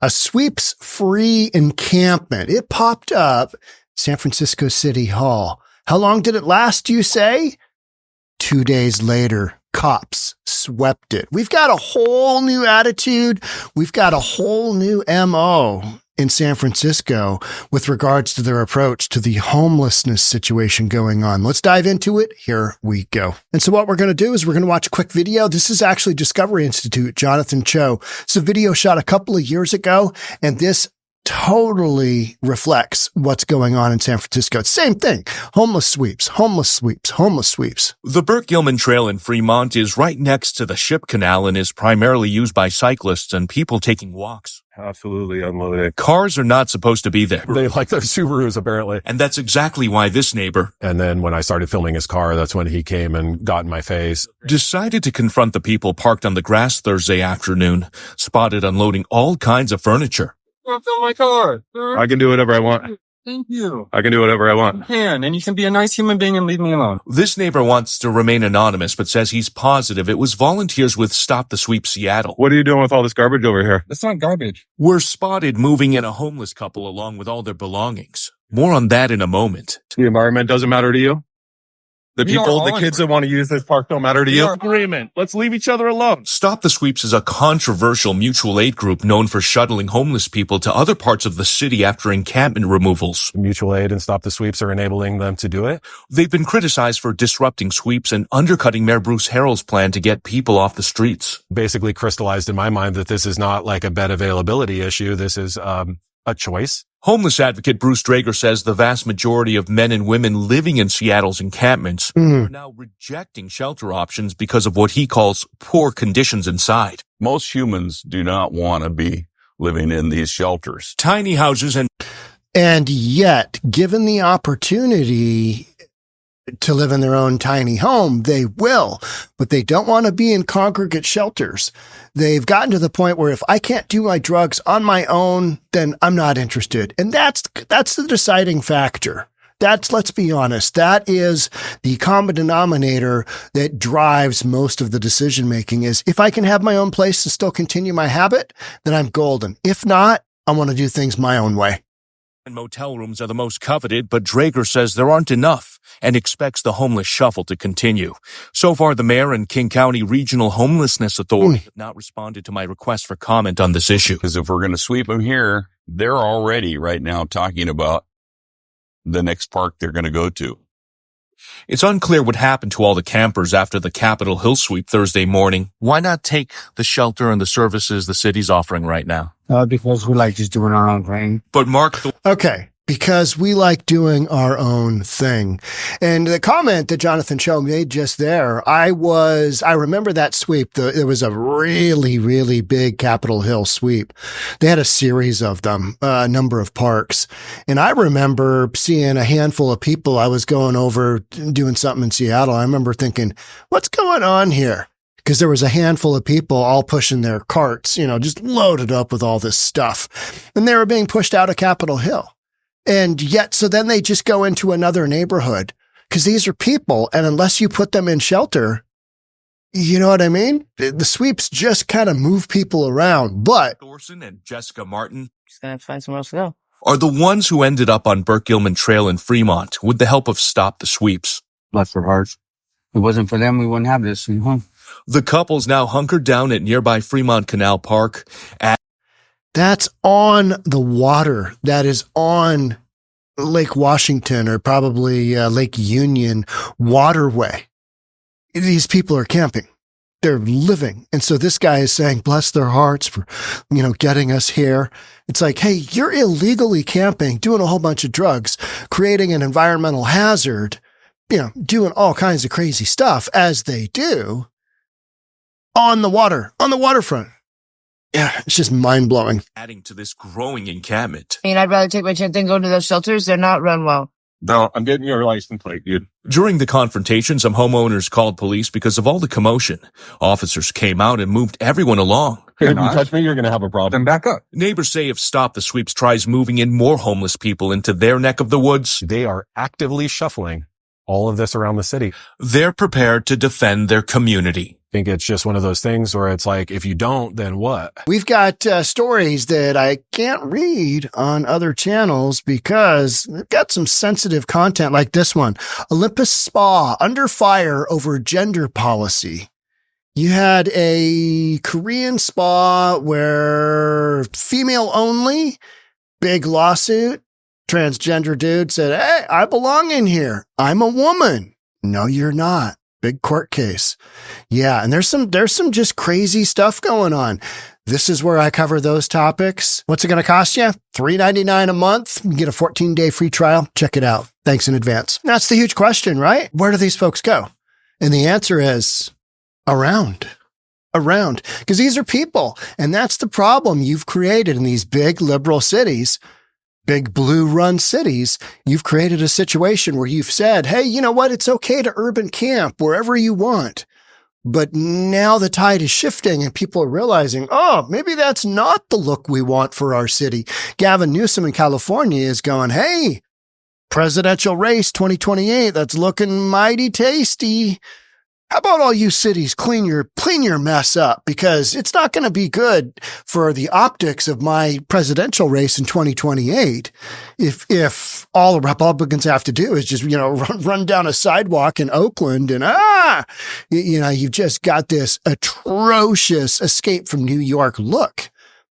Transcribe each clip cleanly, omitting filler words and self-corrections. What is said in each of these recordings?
A sweeps-free encampment. It popped up San Francisco City Hall. How long did it last, you say? 2 days later, cops swept it. We've got a whole new attitude. We've got a whole new MO in San Francisco with regards to their approach to the homelessness situation going on. Let's dive into it. Here we go. And so what we're going to do is we're going to watch a quick video. This is actually Discovery Institute, Jonathan Cho. It's a video shot a couple of years ago, and this totally reflects what's going on in San Francisco. It's the same thing. Homeless sweeps, homeless sweeps, homeless sweeps. The Burke-Gilman Trail in Fremont is right next to the Ship Canal and is primarily used by cyclists and people taking walks. Absolutely unloaded. Cars are not supposed to be there. They like their Subarus, apparently. And that's exactly why this neighbor, And then when I started filming his car, that's when he came and got in my face. decided to confront the people parked on the grass Thursday afternoon, spotted unloading all kinds of furniture. Well, fill my car, sir. I can do whatever I want. Thank you. I can do whatever I You want. can, and you can be a nice human being and leave me alone. This neighbor wants to remain anonymous, but says he's positive it was volunteers with Stop the Sweep Seattle What are you doing with all this garbage over here? That's not garbage. were spotted moving in a homeless couple along with all their belongings. More on that in a moment. The environment doesn't matter to you? The We are people, the all kids that want to use this park don't matter to We you? are- Agreement. Let's leave each other alone. Stop the Sweeps is a controversial mutual aid group known for shuttling homeless people to other parts of the city after encampment removals. Mutual aid and Stop the Sweeps are enabling them to do it. They've been criticized for disrupting sweeps and undercutting Mayor Bruce Harrell's plan to get people off the streets. Basically crystallized in my mind that this is not like a bed availability issue. This is a choice. Homeless advocate Bruce Drager says the vast majority of men and women living in Seattle's encampments are now rejecting shelter options because of what he calls poor conditions inside. Most humans do not want to be living in these shelters. Tiny houses And yet, given the opportunity to live in their own tiny home, they will, but they don't want to be in congregate shelters. They've gotten to the point where if I can't do my drugs on my own, then I'm not interested. And that's the deciding factor. Let's be honest, that is the common denominator that drives most of the decision making is if I can have my own place to still continue my habit, then I'm golden. If not, I want to do things my own way. and motel rooms are the most coveted, but Drager says there aren't enough and expects the homeless shuffle to continue. So far, the mayor and King County Regional Homelessness Authority have not responded to my request for comment on this issue. Because if we're going to sweep them here, they're already right now talking about the next park they're going to go to. It's unclear what happened to all the campers after the Capitol Hill sweep Thursday morning. Why not take the shelter and the services the city's offering right now? Because we like just doing our own thing. But Mark, Okay, because we like doing our own thing. And the comment that Jonathan Cho made just there, I remember that sweep. There was a really, really big Capitol Hill sweep. They had a series of them, a number of parks. And I remember seeing a handful of people. I was going over doing something in Seattle. I remember thinking, what's going on here? Because there was a handful of people all pushing their carts, just loaded up with all this stuff. And they were being pushed out of Capitol Hill. And yet, so then they just go into another neighborhood because these are people. And unless you put them in shelter, you know what I mean? The sweeps just kind of move people around. But Thorson and Jessica Martin Just gonna have to find somewhere else to go. are the ones who ended up on Burke-Gilman Trail in Fremont with the help of Stop the Sweeps. Bless their hearts. If it wasn't for them, we wouldn't have this. The couple's now hunkered down at nearby Fremont Canal Park. that's on the water. That is on Lake Washington or probably Lake Union waterway. These people are camping. They're living. And so this guy is saying, bless their hearts for, getting us here. It's like, hey, you're illegally camping, doing a whole bunch of drugs, creating an environmental hazard, doing all kinds of crazy stuff as they do on the waterfront. Yeah, it's just mind blowing. Adding to this growing encampment. I'd rather take my chance than go to those shelters. They're not run well. No, I'm getting your license plate, dude. During the confrontation, some homeowners called police because of all the commotion. Officers came out and moved everyone along. If you touch me, you're going to have a problem. Then back up. Neighbors say if Stop the Sweeps tries moving in more homeless people into their neck of the woods, They are actively shuffling all of this around the city. They're prepared to defend their community. I think it's just one of those things where it's like, if you don't, then what? We've got stories that I can't read on other channels because they've got some sensitive content like this one. Olympus Spa under fire over gender policy. You had a Korean spa where female only, big lawsuit, transgender dude said, "Hey, I belong in here. I'm a woman." No, you're not. Big court case. Yeah. And there's some just crazy stuff going on. This is where I cover those topics. What's it going to cost you? $3.99 a month. You get a 14-day free trial. Check it out. Thanks in advance. That's the huge question, right? Where do these folks go? And the answer is around. Because these are people. And that's the problem you've created in these big liberal cities. Big blue run cities, you've created a situation where you've said, hey, you know what? It's okay to urban camp wherever you want. But now the tide is shifting and people are realizing, oh, maybe that's not the look we want for our city. Gavin Newsom in California is going, hey, presidential race 2028, that's looking mighty tasty. How about all you cities clean your mess up? Because it's not going to be good for the optics of my presidential race in 2028 if all the Republicans have to do is just, run down a sidewalk in Oakland and, you've just got this atrocious escape from New York look.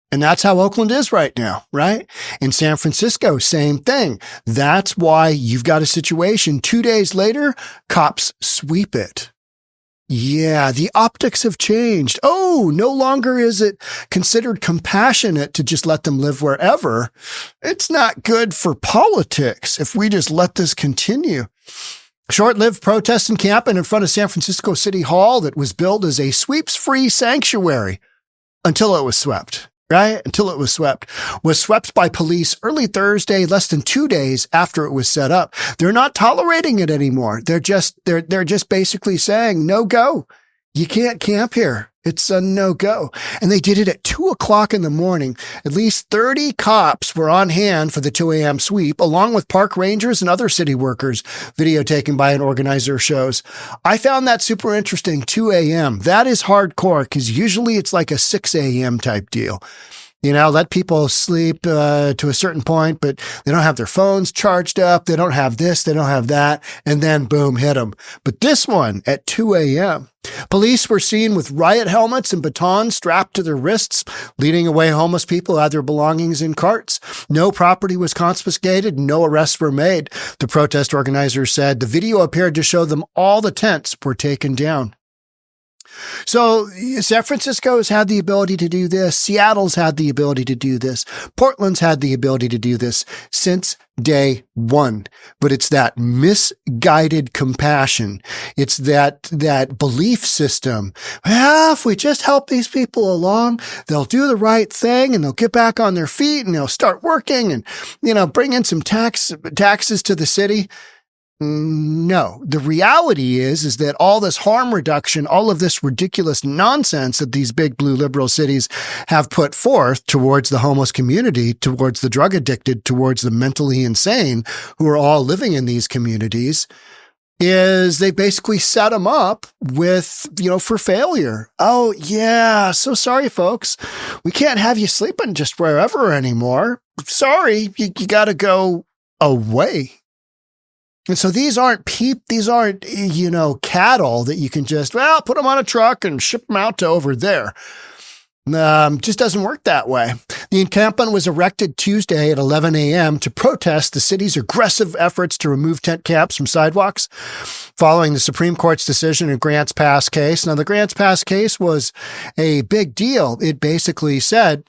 And that's how Oakland is right now, right? In San Francisco, same thing. That's why you've got a situation 2 days later, cops sweep it. Yeah, the optics have changed. Oh, no longer is it considered compassionate to just let them live wherever. It's not good for politics if we just let this continue. Short-lived protest encampment in front of San Francisco City Hall that was billed as a sweeps-free sanctuary until it was swept. Right? Until it was swept by police early Thursday, less than 2 days after it was set up. They're not tolerating it anymore. They're just basically saying, no go. You can't camp here. It's a no-go. And they did it at 2:00 in the morning. At least 30 cops were on hand for the 2 a.m. sweep, along with park rangers and other city workers. Video taken by an organizer shows. I found that super interesting, 2 a.m. That is hardcore because usually it's like a 6 a.m. type deal. Let people sleep to a certain point, but they don't have their phones charged up. They don't have this. They don't have that. And then boom, hit them. But this one at 2 a.m. Police were seen with riot helmets and batons strapped to their wrists, leading away homeless people who had their belongings in carts. No property was confiscated. No arrests were made. The protest organizers said the video appeared to show them all the tents were taken down. So San Francisco's had the ability to do this. Seattle's had the ability to do this. Portland's had the ability to do this since day one. But it's that misguided compassion. It's that belief system. Well, if we just help these people along, they'll do the right thing and they'll get back on their feet and they'll start working and, bring in some taxes to the city. No, the reality is that all this harm reduction, all of this ridiculous nonsense that these big blue liberal cities have put forth towards the homeless community, towards the drug addicted, towards the mentally insane who are all living in these communities is they basically set them up with, for failure. Oh yeah. So sorry, folks. We can't have you sleeping just wherever anymore. Sorry. You got to go away. And so these aren't cattle that you can just, put them on a truck and ship them out to over there. Just doesn't work that way. The encampment was erected Tuesday at 11 a.m. to protest the city's aggressive efforts to remove tent caps from sidewalks following the Supreme Court's decision in Grants Pass case. Now, the Grants Pass case was a big deal. It basically said,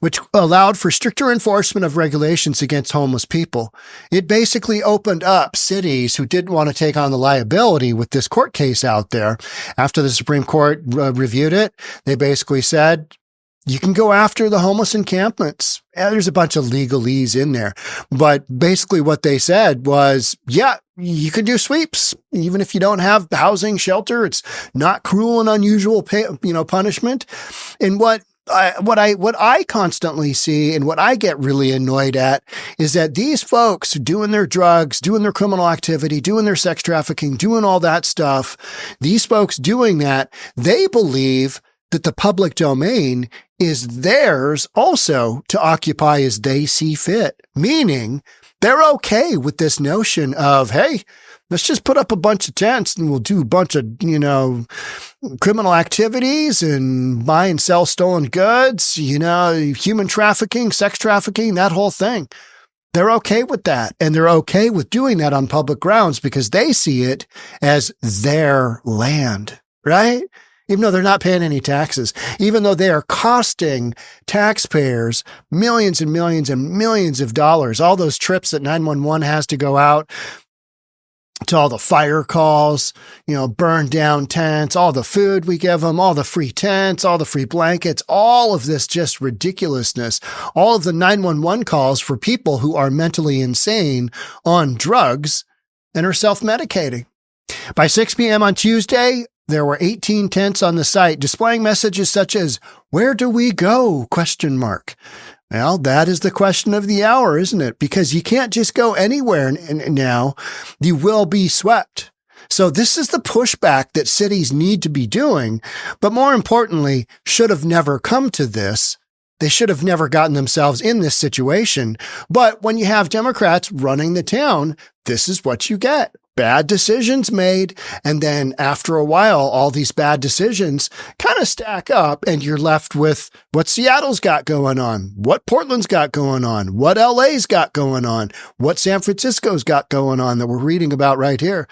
which allowed for stricter enforcement of regulations against homeless people. It basically opened up cities who didn't want to take on the liability with this court case out there. After the Supreme Court reviewed it, they basically said, you can go after the homeless encampments. There's a bunch of legalese in there. But basically what they said was, yeah, you can do sweeps. Even if you don't have housing, shelter, it's not cruel and unusual punishment. And what what I constantly see and what I get really annoyed at is that these folks doing their drugs, doing their criminal activity, doing their sex trafficking, doing all that stuff, these folks doing that, they believe that the public domain is theirs also to occupy as they see fit, meaning they're okay with this notion of, hey, let's just put up a bunch of tents and we'll do a bunch of, criminal activities and buy and sell stolen goods, human trafficking, sex trafficking, that whole thing. They're okay with that. And they're okay with doing that on public grounds because they see it as their land, right? Even though they're not paying any taxes, even though they are costing taxpayers millions and millions and millions of dollars, all those trips that 911 has to go out to all the fire calls, burn down tents, all the food we give them, all the free tents, all the free blankets, all of this just ridiculousness, all of the 911 calls for people who are mentally insane on drugs and are self-medicating. By 6 p.m. on Tuesday, there were 18 tents on the site displaying messages such as, "Where do we go?" ? Well, that is the question of the hour, isn't it? Because you can't just go anywhere now. You will be swept. So this is the pushback that cities need to be doing, but more importantly, should have never come to this. They should have never gotten themselves in this situation. But when you have Democrats running the town, this is what you get. Bad decisions made. And then after a while, all these bad decisions kind of stack up and you're left with what Seattle's got going on, what Portland's got going on, what LA's got going on, what San Francisco's got going on that we're reading about right here.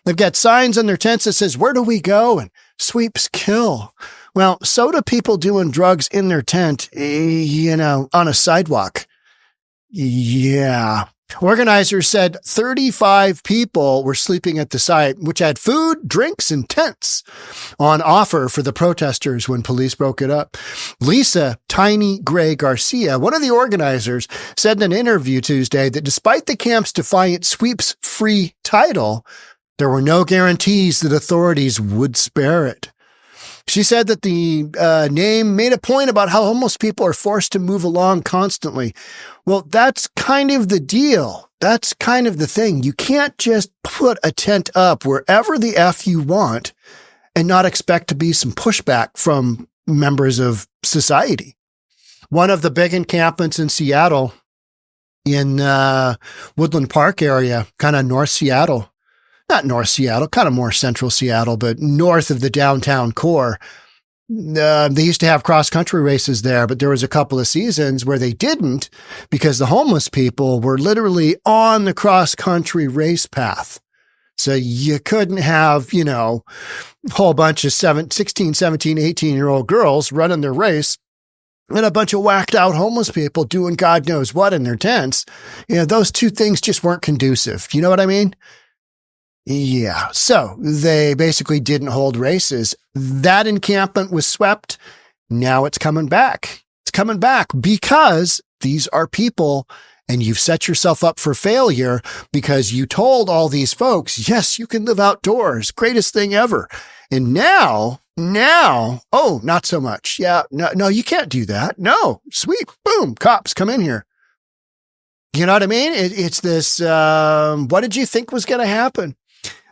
They've got signs on their tents that says, "Where do we go?" and "Sweeps kill." Well, so do people doing drugs in their tent, on a sidewalk. Yeah. Organizers said 35 people were sleeping at the site, which had food, drinks, and tents on offer for the protesters when police broke it up. Lisa Tiny Gray Garcia, one of the organizers, said in an interview Tuesday that despite the camp's defiant sweeps-free title, there were no guarantees that authorities would spare it. She said that the name made a point about how homeless people are forced to move along constantly. Well, that's kind of the deal. That's kind of the thing. You can't just put a tent up wherever the F you want and not expect to be some pushback from members of society. One of the big encampments in Seattle, in Woodland Park area, kind of North Seattle, not North Seattle, kind of more central Seattle, but north of the downtown core. They used to have cross-country races there, but there was a couple of seasons where they didn't because the homeless people were literally on the cross-country race path. So you couldn't have, a whole bunch of 16, 17, 18-year-old girls running their race and a bunch of whacked out homeless people doing God knows what in their tents. Those two things just weren't conducive. You know what I mean? Yeah. So they basically didn't hold races. That encampment was swept. Now it's coming back. It's coming back because these are people and you've set yourself up for failure because you told all these folks, yes, you can live outdoors. Greatest thing ever. And now, oh, not so much. Yeah. No, you can't do that. No. Sweet. Boom. Cops come in here. You know what I mean? It's this, what did you think was going to happen?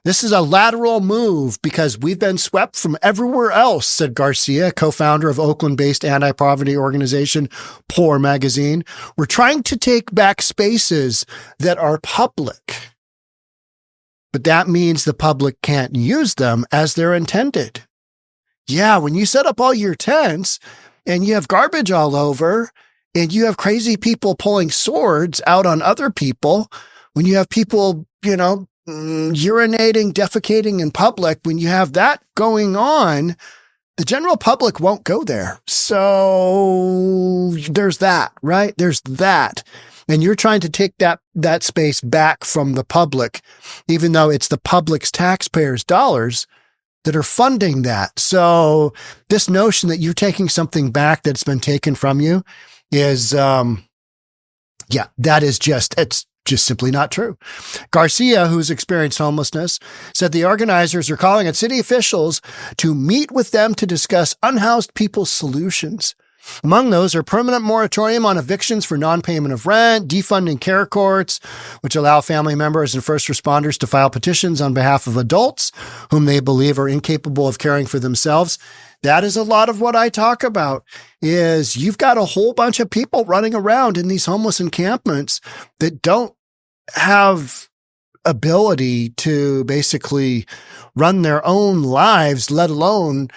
This is a lateral move because we've been swept from everywhere else, said Garcia, co-founder of Oakland-based anti-poverty organization Poor Magazine. We're trying to take back spaces that are public, but that means the public can't use them as they're intended. Yeah, when you set up all your tents and you have garbage all over and you have crazy people pulling swords out on other people, when you have people, urinating, defecating in public, when you have that going on, the general public won't go there. So there's that, right? There's that. And you're trying to take that space back from the public, even though it's the public's taxpayers' dollars that are funding that. So this notion that you're taking something back that's been taken from you is, that is it's just simply not true. Garcia, who's experienced homelessness, said the organizers are calling on city officials to meet with them to discuss unhoused people's solutions. Among those are permanent moratorium on evictions for non-payment of rent, defunding care courts, which allow family members and first responders to file petitions on behalf of adults whom they believe are incapable of caring for themselves. That is a lot of what I talk about, is you've got a whole bunch of people running around in these homeless encampments that don't have ability to basically run their own lives, let alone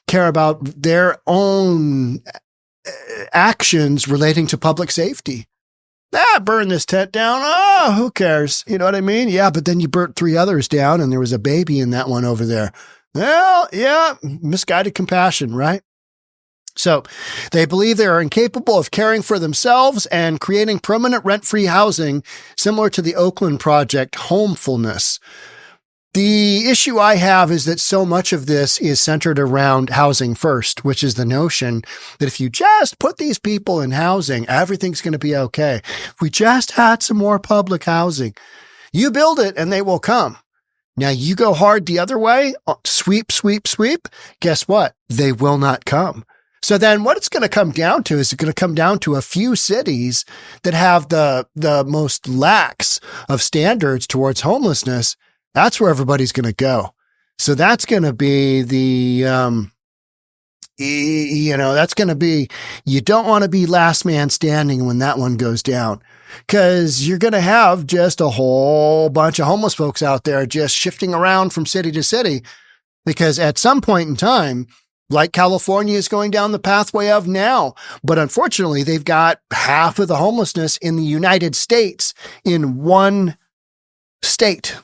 care about their own actions relating to public safety. Burn this tent down. Oh, who cares? You know what I mean? Yeah, but then you burnt 3 others down and there was a baby in that one over there. Well, yeah, misguided compassion, right? So they believe they are incapable of caring for themselves and creating permanent rent-free housing similar to the Oakland project Homefulness. The issue I have is that so much of this is centered around housing first, which is the notion that if you just put these people in housing, everything's going to be okay. If we just had some more public housing, you build it and they will come. Now you go hard the other way, sweep, sweep, sweep. Guess what? They will not come. So then what it's going to come down to is it's going to come down to a few cities that have the most lax of standards towards homelessness. That's where everybody's going to go. So that's going to be that's going to be, you don't want to be last man standing when that one goes down, because you're going to have just a whole bunch of homeless folks out there just shifting around from city to city, because at some point in time, like California is going down the pathway of now, but unfortunately they've got half of the homelessness in the United States in one state.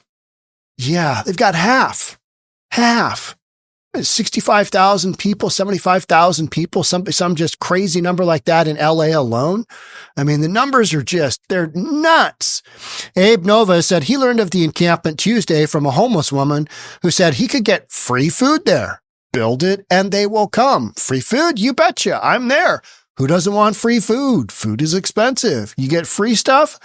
Yeah, they've got half. 65,000 people, 75,000 people, some just crazy number like that in LA alone. I mean, the numbers are they're nuts. Abe Nova said he learned of the encampment Tuesday from a homeless woman who said he could get free food there. Build it and they will come. Free food? You betcha. I'm there. Who doesn't want free food? Food is expensive. You get free stuff,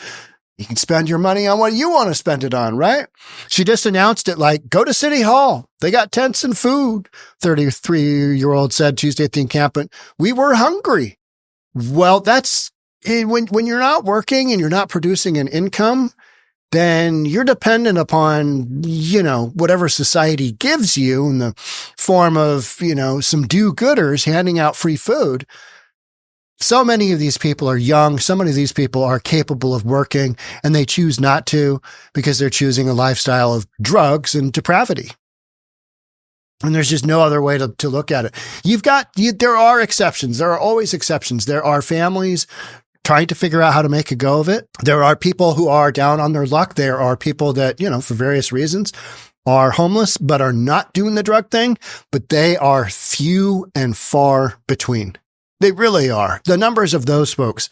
you can spend your money on what you want to spend it on, right? She just announced it like, go to City Hall. They got tents and food. 33-year-old said Tuesday at the encampment, we were hungry. Well, that's when you're not working and you're not producing an income, then you're dependent upon, whatever society gives you in the form of, some do-gooders handing out free food. So many of these people are young. So many of these people are capable of working, and they choose not to because they're choosing a lifestyle of drugs and depravity. And there's just no other way to look at it. There are exceptions. There are always exceptions. There are families trying to figure out how to make a go of it. There are people who are down on their luck. There are people that, for various reasons are homeless, but are not doing the drug thing, but they are few and far between. They really are. The numbers of those folks,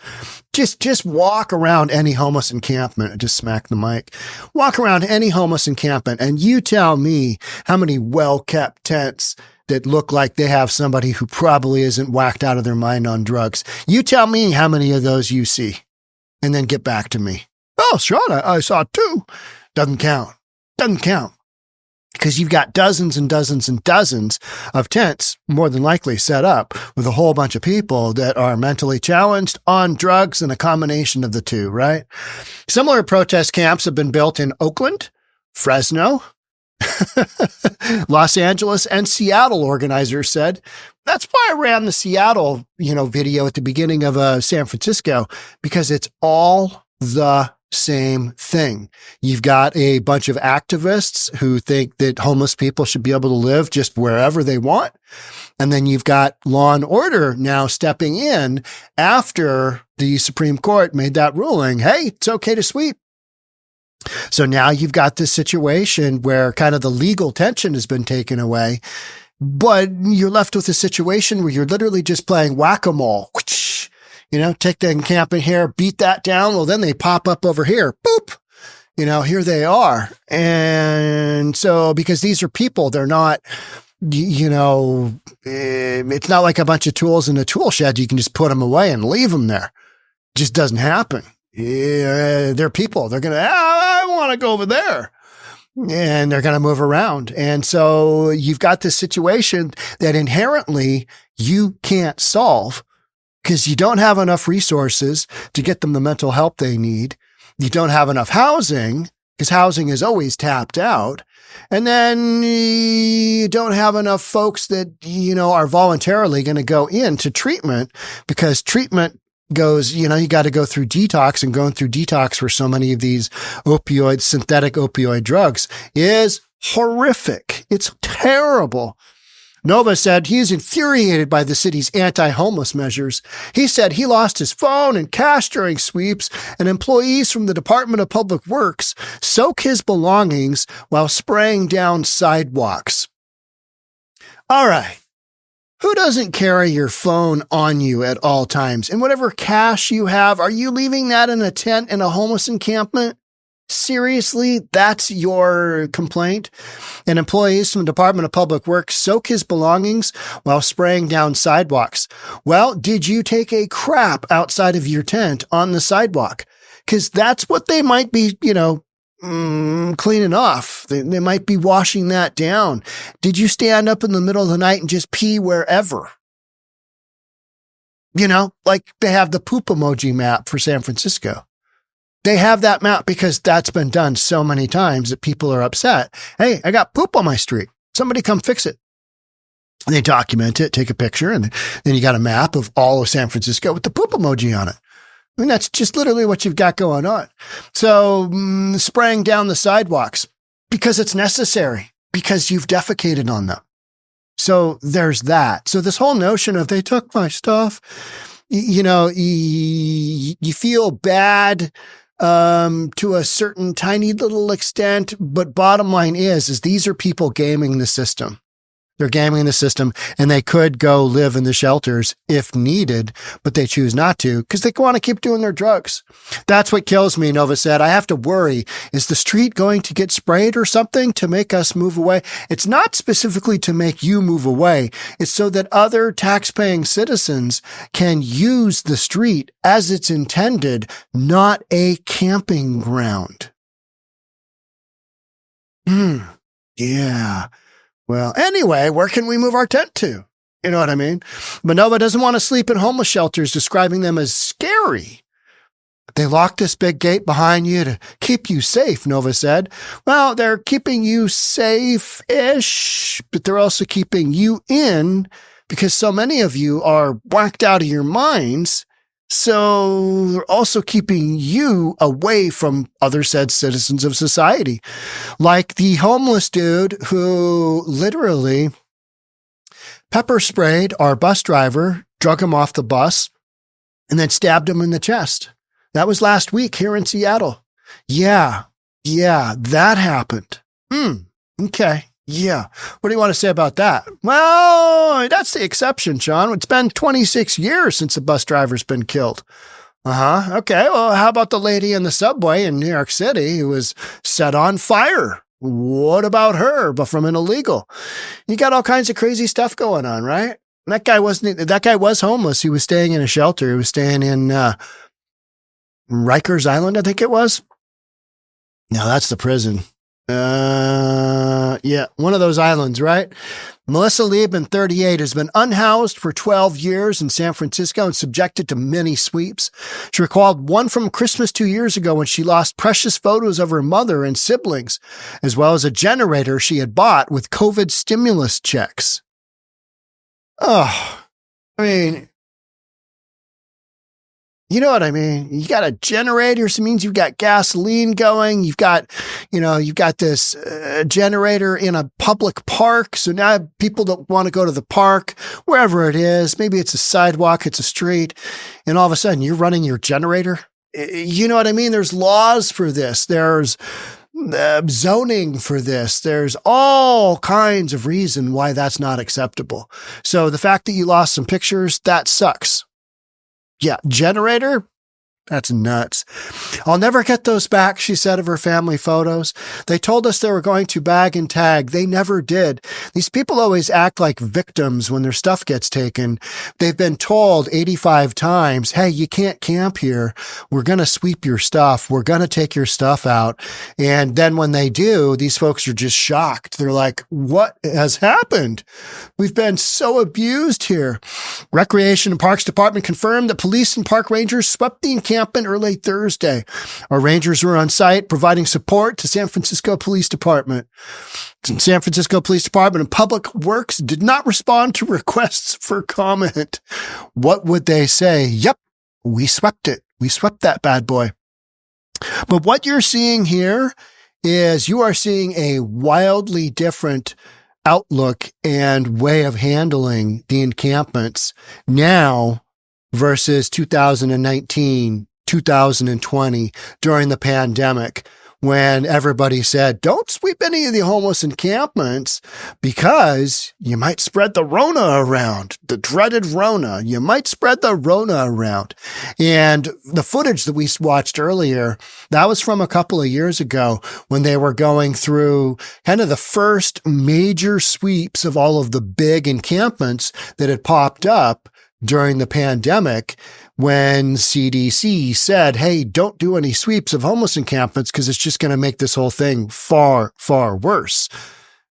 just walk around any homeless encampment, just smack the mic, walk around any homeless encampment and you tell me how many well-kept tents that look like they have somebody who probably isn't whacked out of their mind on drugs. You tell me how many of those you see and then get back to me. Oh, Sean, I saw 2. Doesn't count. Because you've got dozens and dozens and dozens of tents, more than likely set up with a whole bunch of people that are mentally challenged, on drugs, and a combination of the two, right? Similar protest camps have been built in Oakland, Fresno, Los Angeles, and Seattle, organizers said. That's why I ran the Seattle, video at the beginning of San Francisco, because it's all the same thing. You've got a bunch of activists who think that homeless people should be able to live just wherever they want. And then you've got law and order now stepping in after the Supreme Court made that ruling. Hey, it's okay to sweep. So now you've got this situation where kind of the legal tension has been taken away, but you're left with a situation where you're literally just playing whack-a-mole. Take the encampment here, beat that down. Well, then they pop up over here. Boop. Here they are. And so, because these are people, they're not, it's not like a bunch of tools in a tool shed. You can just put them away and leave them there. It just doesn't happen. They're people. They're going to, I want to go over there. And they're going to move around. And so you've got this situation that inherently you can't solve because you don't have enough resources to get them the mental help they need. You don't have enough housing because housing is always tapped out. And then you don't have enough folks that, are voluntarily going to go into treatment because treatment goes, you got to go through detox, and going through detox for so many of these synthetic opioid drugs is horrific. It's terrible. Nova said he is infuriated by the city's anti-homeless measures. He said he lost his phone and cash during sweeps, and employees from the Department of Public Works soak his belongings while spraying down sidewalks. All right. Who doesn't carry your phone on you at all times? And whatever cash you have, are you leaving that in a tent in a homeless encampment? Seriously, that's your complaint? And employees from the Department of Public Works soak his belongings while spraying down sidewalks. Well, did you take a crap outside of your tent on the sidewalk? Because that's what they might be, cleaning off. They might be washing that down. Did you stand up in the middle of the night and just pee wherever? Like they have the poop emoji map for San Francisco. They have that map because that's been done so many times that people are upset. Hey, I got poop on my street. Somebody come fix it. And they document it, take a picture, and then you got a map of all of San Francisco with the poop emoji on it. I mean, that's just literally what you've got going on. So spraying down the sidewalks because it's necessary, because you've defecated on them. So there's that. So this whole notion of they took my stuff, you feel bad to a certain tiny little extent, but bottom line is these are people gaming the system. They're gaming the system, and they could go live in the shelters if needed, but they choose not to because they want to keep doing their drugs. That's what kills me, Nova said. I have to worry. Is the street going to get sprayed or something to make us move away? It's not specifically to make you move away. It's so that other tax-paying citizens can use the street as it's intended, not a camping ground. Yeah. Well, anyway, where can we move our tent to? You know what I mean? Manova doesn't want to sleep in homeless shelters, describing them as scary. They locked this big gate behind you to keep you safe, Nova said. Well, they're keeping you safe-ish, but they're also keeping you in because so many of you are whacked out of your minds. So they're also keeping you away from other said citizens of society. Like the homeless dude who literally pepper sprayed our bus driver, drug him off the bus, and then stabbed him in the chest. That was last week here in Seattle. Yeah, that happened. Okay. Yeah. What do you want to say about that? Well, that's the exception, Sean. It's been 26 years since a bus driver's been killed. Okay. Well, how about the lady in the subway in New York City who was set on fire? What about her, but from an illegal? You got all kinds of crazy stuff going on, right? That guy was homeless. He was staying in a shelter. He was staying in Rikers Island, I think it was. No, that's the prison. Yeah, one of those islands, right? Melissa Liebman, 38, has been unhoused for 12 years in San Francisco and subjected to many sweeps. She recalled one from Christmas 2 years ago when she lost precious photos of her mother and siblings, as well as a generator she had bought with COVID stimulus checks. Oh, I mean, you know what I mean? You got a generator, so it means you've got gasoline going. You've got this generator in a public park. So now people don't want to go to the park, wherever it is. Maybe it's a sidewalk, it's a street. And all of a sudden you're running your generator. You know what I mean? There's laws for this. There's zoning for this. There's all kinds of reason why that's not acceptable. So the fact that you lost some pictures, that sucks. Yeah, generator, That's nuts. I'll never get those back, she said of her family photos. They told us they were going to bag and tag. They never did. These people always act like victims when their stuff gets taken. They've been told 85 times, hey, you can't camp here. We're going to sweep your stuff. We're going to take your stuff out. And then when they do, these folks are just shocked. They're like, what has happened? We've been so abused here. Recreation and Parks Department confirmed that police and park rangers swept the encampment early Thursday. Our rangers were on site providing support to San Francisco Police Department. San Francisco Police Department and Public Works did not respond to requests for comment. What would they say? Yep, we swept it. We swept that bad boy. But what you're seeing here is you are seeing a wildly different outlook and way of handling the encampments now versus 2019, 2020, during the pandemic, when everybody said, don't sweep any of the homeless encampments because you might spread the Rona around, the dreaded Rona. You might spread the Rona around. And the footage that we watched earlier, that was from a couple of years ago when they were going through kind of the first major sweeps of all of the big encampments that had popped up during the pandemic, when CDC said, hey, don't do any sweeps of homeless encampments because it's just going to make this whole thing far, far worse.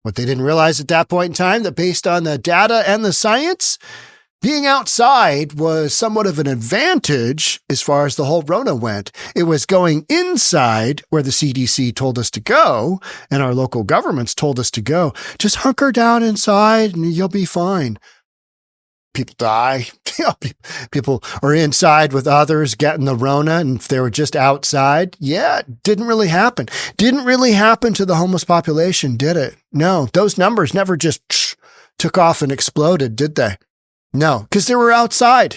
What they didn't realize at that point in time, that based on the data and the science, being outside was somewhat of an advantage as far as the whole Rona went. It was going inside where the CDC told us to go and our local governments told us to go. Just hunker down inside and you'll be fine. People die. People are inside with others getting the Rona. And if they were just outside, it didn't really happen. Didn't really happen to the homeless population, did it? No, those numbers never just took off and exploded, did they? No, because they were outside.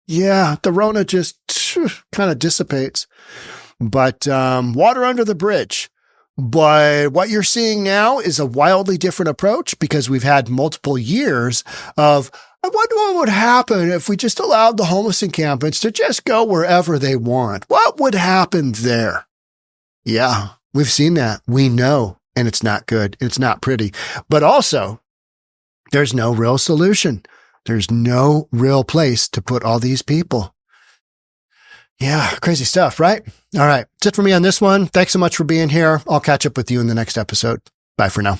Yeah, the Rona just kind of dissipates. But water under the bridge. But what you're seeing now is a wildly different approach because we've had multiple years of, I wonder what would happen if we just allowed the homeless encampments to just go wherever they want. What would happen there? Yeah, we've seen that. We know, and it's not good. It's not pretty. But also, there's no real solution. There's no real place to put all these people. Yeah, crazy stuff, right? All right, that's it for me on this one. Thanks so much for being here. I'll catch up with you in the next episode. Bye for now.